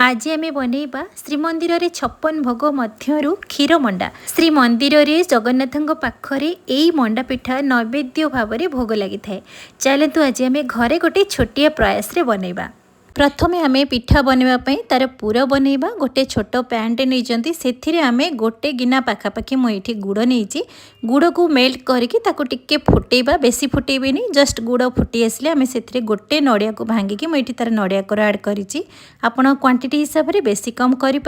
आज आम बनैबा श्रीमंदिर रे 56 भोग मध्यरु क्षीर मंडा। श्री मंदिर रे जगन्नाथ पाखरे एई मंडा पिठा नैवेद्य भाव में भोग लगी थाए। चलतु आज आम घरे गोटे छोटिया प्रयास रे बनैबा। प्रथमे आम पिठा बनवाई तार पूरा बनैबा। गोटे छोट पैनटे नहीं से आम गोटे गिना पाखापाखि मुझे गुड़ नहीं गुड़ को मेल्ट करके फुटेबा। बेसी फुटेबेनी, जस्ट गुड़ फुटी आसले आम से गोटे नड़िया को भांगिकी मुझे तार नड़िया कोर आड करी। आपण क्वांटिटी हिसाब से बेसी कम करें।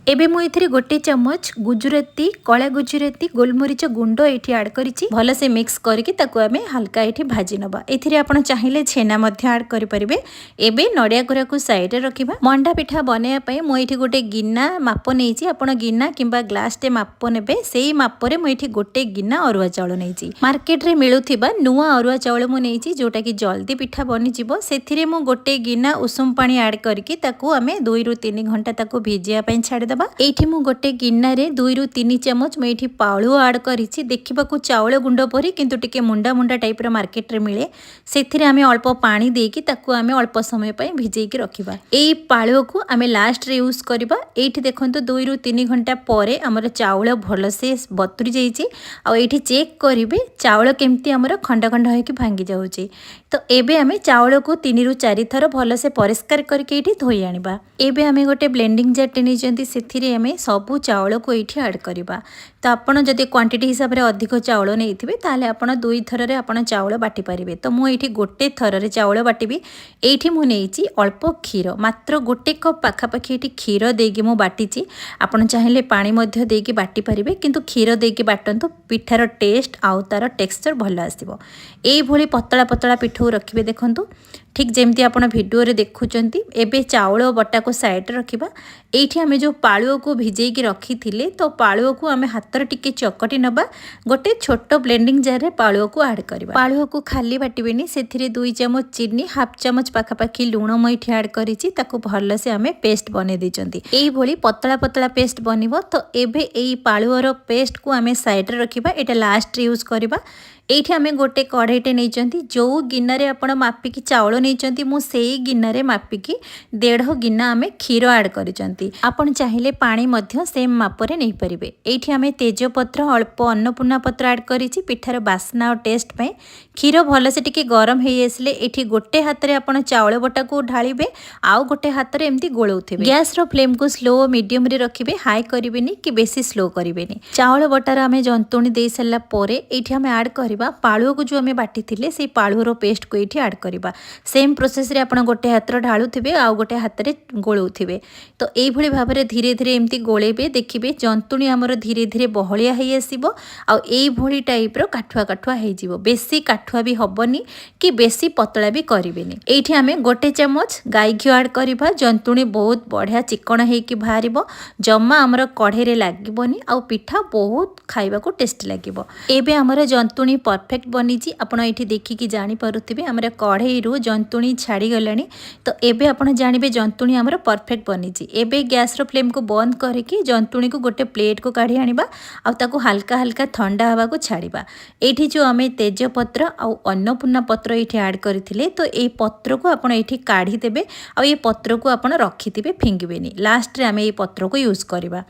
एबे मु एथिरे गोटे चम्मच गुजराती कला गुजराती गोलमरीच गुंड ये आड करी भल से मिक्स करके ताकू आमे हल्का ये भाजी नबा। एथिरे आपण चाहिए छेना मध्य आड करि परिबे। एबे नड़िया कोरा को साइड रे रखिबा। मंडा पिठा बनैया पई मु एठी गोटे गिना माप नेइची। आपण गिना किंबा ग्लास टे माप नेबे। सेही माप रे मु एठी गोटे गिना अरुआ चाउल नेइची। मार्केट रे मिलुथिबा नुआ अरुआ चाउल मु नेइची जोटा कि जल्दी पिठा बनि जिवो। सेथिरे मु गोटे गिना उषुम पानी आड करके ताकू आमे 2 रु 3 घंटा ताकू भिजिया पई छाडी एठी मु गोटे गिन्ना 2 रु 3 चमच मैं पालु आड करी। देखा चाउल गुंड परी किंतु टिके मुंडा मुंडा टाइप रो मार्केट रे मिले। से आमे अल्प पानी देकी ताकू आमे अल्प समय पई भिजेकी रखिबा। एई पालु को आमे लास्ट रे यूज करबा। एठी देखंतु 2 रु 3 घंटा परे हमर चाउल भल से बतुरी जाईची। आ एठी चेक करिवे चाउल केमती हमर खंड खंड होई कि भांगी जाउची। तो एबे आमे चाउल को 3 रु 4 थर भल से परिष्कार करके एठी धोई आनिबा। एबे आमे गोटे ब्लेंडिंग जार टे नेजंती सेथिरे आमे सबु चाउल को ये ऐड करवा। तो आपड़ जदि क्वांटिटी हिसाब से अधिक चाउल नहीं ताले आपड़ 2 थर में आपड़ चाउल बाटी पारे। तो मुझे गोटे थर रे चाउल बाटी। ये मुझे अल्प क्षीर मात्र गोटे कप पाखापाखि ये क्षीर देकी मु बाटी। आपड़ चाहिए पानी देकी बाटी पारे किंतु क्षीर देकी बाटंतु पिठार टेस्ट आउ तार टेक्सचर भल आसो। ये पतला पतला पिठू रखिए। देखंतु ठीक जमती आप भिडियो रे देखुचंती। एबे चाउल बटा को साइड रखिबा। एठी आमे जो पालुओ को भिजेकी रखी थिले तो पालुओ को आमे हाथ रे टिके चकटी नबा। गोटे छोट ब्लेंडिंग जार रे पालुओ को ऐड करबा। पालुओ को खाली बाटिबेनी। सेथिरे 2 चम्मच चीनी हाफ चम्मच पाखापाखि लूण मुठी ऐड करिछि। ताको भल से आमे पेस्ट बने देचंती। एही भली पतला पतला पेस्ट बनिबो। तो एबे एही पालुओ रो पेस्ट को आमे साइड रे रखिबा। एटा लास्ट रे यूज करबा। एठी आमे गोटे कढ़ाईटे नहीं जो गिन्ना रे आपण मापिकी चाउल नहीं मु सेई गिन्ना रे मापिकी 1.5 गिन्ना आमे क्षीर ऐड करिसंती। आपण चाहिए पानी मध्य सेम माप रे नहीं परिबे। एठी आमे तेजपत्र अल्प अन्नपूर्णा पत्र ऐड करिछि पिठार बास्ना और टेस्ट पे। क्षीर भल से टिके गरम हे आसले एठी गोटे हाथ रे आपण चाउल बटा को ढालिबे। आउ गोटे हाथ रे एम्ति गोळौथिबे। गैस रो फ्लेम को स्लो मीडियम रे रखिबे। हाई करिबेनी कि बेसी स्लो करिबेनी। चाउल बटार आमे जंतुणी देई सल्ला परे एठी आमे ऐड करि पालुओ को जो आमे बाटी थिले से पालुओ पेस्ट को ये ऐड करवा। सेम प्रोसेस रे आपण गोटे हाथ ढालुथिबे आउ गोटे हाथ रे गोळौथिबे। तो एई भली भाव रे धीरे धीरे एमती गोळेबे। देखिबे जंतुणी हमर धीरे धीरे बहलिया हेई आसीबो। आ एई भली टाइप रो काठुआ काठुआ हेई जिवो। बेसी काठुआ भी हबनी कि बेसी पतला भी करिवेनी। एठी आमे गोटे चम्मच गाई घिउ ऐड करबा। जंतुणी बहुत बढ़िया चिकण हेई कि बाहरिबो। जम्मा हमर कढ़े रे लागिबोनी। आ पिठा बहुत खाइबा को टेस्ट लागिबो। एबे हमर जंतुणी परफेक्ट बनी। आपड़ ये देखिकी जानीपे आम कढ़ई रू जंतुणी छाड़ी गलानी। तो एबे आप जानवे जंतुणी आमर परफेक्ट बनी। एबे गैस रो फ्लेम को बंद करके जंतुणी को गोटे प्लेट को काढ़ी आनिबा। आ ताको हल्का हल्का ठंडा हवा को छाड़िबा। एठी जो आमे तेजपत्र आउ अन्नपूर्णा पत्र ये ऐड करथिले तो ये पत्र को आपण एठी काढ़ी देबे। आ ये पत्र को आपण रखिथिबे फिंगिबेनी। लास्ट रे आमे ये पत्र को यूज करबा।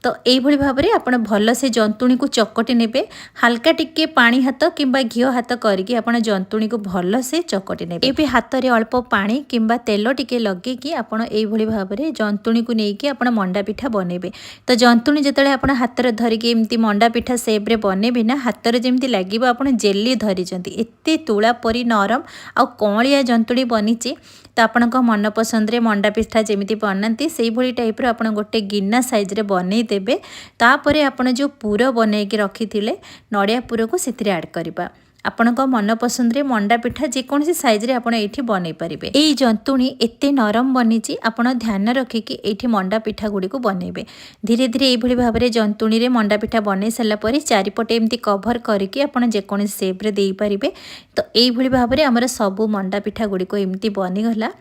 तो यही भाव में आप भल से जंतुणी को चकटी नेबे। हल्का टिके पानी हाथ किंबा घिओ हाथ करके आप जंतुणी को भल से चकटी नेबे। एबे हाथ रे अल्प पानी किंबा तेल टिके लगेकी आपण एही भली भाव में जंतुणी को नेकी आपण मंडा पिठा बनेबे। तो जंतुणी जतले आपण हाथ रे धरिके एमती मंडा पिठा शेप रे बनेबे ना हाथ रे जेमती लागिबो आपण जेली धरिचंती। एते तुळा परी नरम आ कणलिया जंतुणी बनीची। तो आपण मन पसंद रे मंडा पिठा जेमिति बनाती से भली टाइप रो आपण गोटे गिन्ना साइज रे बनै देबे। तापरे आपण जो पूर बनैकी रखिथिले नड़िया पूर को सेथिरे ऐड करबा। आपण मन पसंद रे मंडा पिठा जेकोसी साइज रे आपण एठी बनै परिबे। एई जंतुणी एते नरम बनीची। आपण ध्यान रखिकी एठी मंडा पिठा गुडी को बनेबे। धीरे धीरे एई भली भाव रे जंतुणी रे मंडा पिठा बनै सल्ला परे चारिपटे एमती कवर करके आपण जेकोसी शेप रे देई परिबे। तो एई भली भाव रे हमर सब मंडा पिठा गुडी को एमती बनी गला।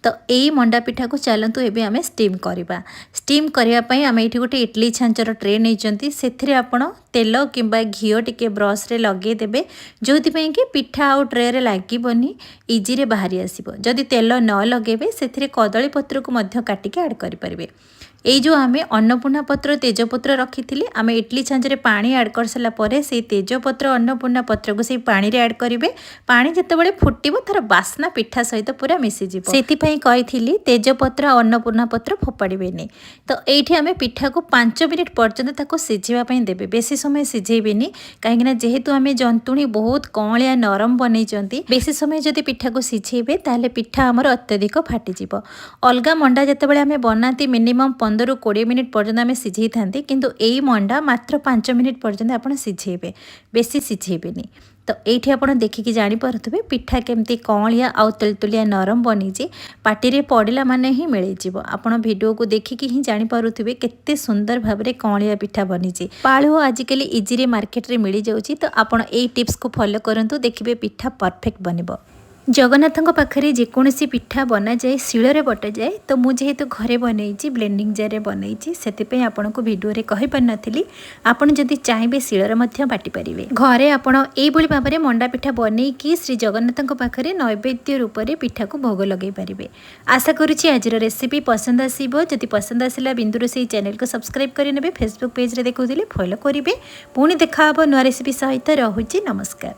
तो यही मंडा पिठा को चलतु एबे आमे स्टीम करवा। स्टीम करने आम ये गोटे इडली छांचर ट्रे नहीं से आपण तेल किंबा घीओ टिके ब्रश रे लगेदेवे जो कि पिठा आउ ट्रे रे लागबनी इजी रे बाहरी आसीबो। जदि तेल न लगेबे से कदली पत्र को मध्य काटिके ऐड करें। ये जो आम अन्नपूर्णा पत्र तेजपत्र रखी थी आम इडली छांचरे पानी ऐड कर सारा पर से तेजपत्र अन्नपूर्णा पत्र को से पानी रे ऐड करेंगे। पानी जितेबाला फुटब तार बास्ना पिठा सहित पूरा मिसीज से कही तेजपत्र अन्नपूर्णा पत्र फोपाड़े। तो ये आम पिठा को 5 मिनिट पर्यंत सिझापी देवे। बेसी समय सिझेबेनी कहीं जेहेतु आम जंतुणी बहुत कौलिया नरम बनई बेसी समय जदि पिठा को सिझेबे ताहले पिठा आमर अत्यधिक फाटीज। अलगा मंडा जितेबाला आम बनाती मिनिमम 15 ରୁ 20 मिनिट पर्यंत आम सिझे था किंतु यही मंडा मात्र 5 मिनिट पर्यंत आप सिझेबे बेसी सिझेबेनी। तो ये आप देखिकी जापे पिठा केमती कौलिया आउ तुलतुलिया नरम बनीची पार्टी पड़ला माने ही मिल आप वीडियो को देखिकी ही जापे केते सुंदर भाव में कौलिया पिठा बनीची। पालु आजिकल इजी रे मार्केट रे मिल जाउची। तो आपण ए टिप्स को फॉलो करंतु देखिबे पिठा परफेक्ट बनिबो। जगन्नाथ पाखे जेकोसी पिठा बना जाए शिଳରେ बटा जाए। तो मुझे जेहेतु घरे बनई ब्लेंडिंग जार बनई से आपन को वीडियो रे कहि पार नथिली। आपण जदि चाहिए शिଳରେ मध्य बाटी पारिबे। घरे आपण एइबोली भाव में मंडा पिठा बनईकी श्री जगन्नाथ पाखे नैवेद्य रूप में पिठा को भोग लगे पारिबे। आशा करुछि आज रेसिपी पसंद आसीबो। जदि पसंद आसिला बिंदुरोसेई चैनल को सब्सक्राइब करिनेबे। फेसबुक पेज रे देखुथिले फॉलो करिवे। पुणी देखा हबो नुआ रेसिपी सहित। रहुछि नमस्कार।